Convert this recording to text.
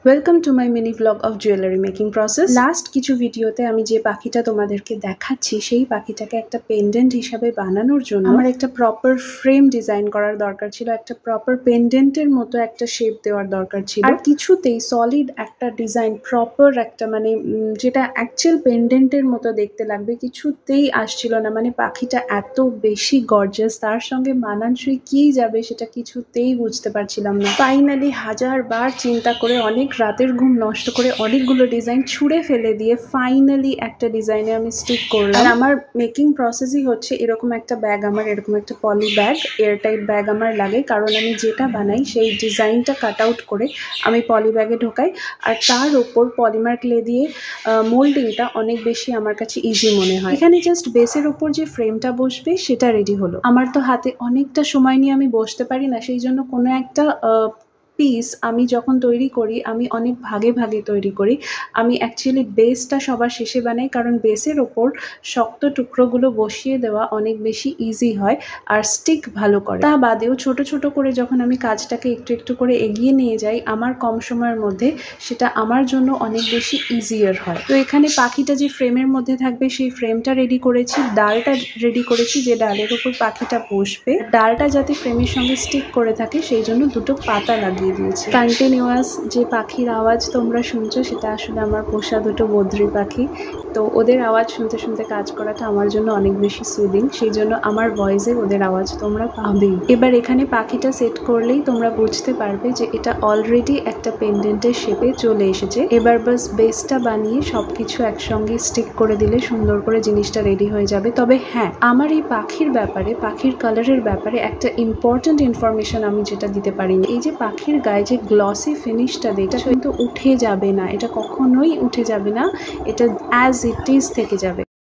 Welcome to my mini blog of jewellery making process. Last কিছু ভিডিওতে আমি যে পাখিটা তোমাদেরকে দেখাচ্ছি সেই পাখিটাকে একটা পেন্ডেন্ট হিসাবে বানানোর জন্য আমার একটা প্রপার ফ্রেম ডিজাইন করার দরকার ছিল, একটা প্রপার পেন্ডেন্টের মতো একটা শেপ দেওয়ার দরকার ছিল। আর কিছুতেই সলিড একটা ডিজাইন, প্রপার একটা যেটা অ্যাকচুয়াল পেন্ডেন্টের মতো দেখতে লাগবে, কিছুতেই আসছিল না। পাখিটা এত বেশি গর্জাস, তার সঙ্গে মানানসই কি যাবে সেটা কিছুতেই বুঝতে পারছিলাম না। ফাইনালি হাজারবার চিন্তা করে, অনেক রাতের ঘুম নষ্ট করে, অনেকগুলো ডিজাইন ছুঁড়ে ফেলে দিয়ে ফাইনালি একটা ডিজাইনে আমি স্টিক করলাম। আর আমার মেকিং প্রসেসই হচ্ছে এরকম একটা ব্যাগ, আমার এরকম একটা পলি ব্যাগ, এয়ারটাইট ব্যাগ আমার লাগে, কারণ আমি যেটা বানাই সেই ডিজাইনটা কাট আউট করে আমি পলি ব্যাগে ঢোকাই, আর তার ওপর পলিমার ক্লে দিয়ে মোল্ডিংটা অনেক বেশি আমার কাছে ইজি মনে হয়। এখানে জাস্ট বেসের ওপর যে ফ্রেমটা বসবে সেটা রেডি হলো। আমার তো হাতে অনেকটা সময় নিয়ে আমি বসতে পারি না, সেই জন্য কোনো একটা পিস আমি যখন তৈরি করি আমি অনেক ভাগে ভাগে তৈরি করি। আমি অ্যাকচুয়ালি বেসটা সবার শেষে বানাই, কারণ বেসের ওপর শক্ত টুকরোগুলো বসিয়ে দেওয়া অনেক বেশি ইজি হয় আর স্টিক ভালো করে। তা বাদেও ছোট ছোট করে যখন আমি কাজটাকে একটু একটু করে এগিয়ে নিয়ে যাই আমার কম সময়ের মধ্যে, সেটা আমার জন্য অনেক বেশি ইজিয়ার হয়। তো এখানে পাখিটা যে ফ্রেমের মধ্যে থাকবে সেই ফ্রেমটা রেডি করেছি, ডালটা রেডি করেছি যে ডালের ওপর পাখিটা বসবে। ডালটা যাতে ফ্রেমের সঙ্গে স্টিক করে থাকে সেই জন্য দুটো পাতা লাগিয়ে দিয়েছি। কন্টিনিউয়াস যে পাখির আওয়াজ তোমরা শুনছো সেটা আসলে আমার পোষা দুটো বদ্রি পাখি, তো ওদের আওয়াজ শুনতে শুনতে কাজ করাটা আমার জন্য অনেক বেশি সুদিং, সেই জন্য আমার ভয়েসে ওদের আওয়াজ তোমরা পাবেই। এবার এখানে পাখিটা সেট করলেই তোমরা বুঝতে পারবে যে এটা অলরেডি একটা পেন্ডেন্টের শেপে চলে এসেছে। এবার বাস বেসটা বানিয়ে সবকিছু একসঙ্গে স্টিক করে দিলে সুন্দর করে জিনিসটা রেডি হয়ে যাবে। তবে হ্যাঁ, আমার এই পাখির ব্যাপারে, পাখির কালারের ব্যাপারে একটা ইম্পর্টেন্ট ইনফরমেশন আমি যেটা দিতে পারিনি, এই যে পাখির গায়ে যে গ্লসি ফিনিশটা দেয় এটা কিন্তু উঠে যাবে না, এটা কখনোই উঠে যাবে না, এটা অ্যাজ ইট ইজ থেকে যাবে।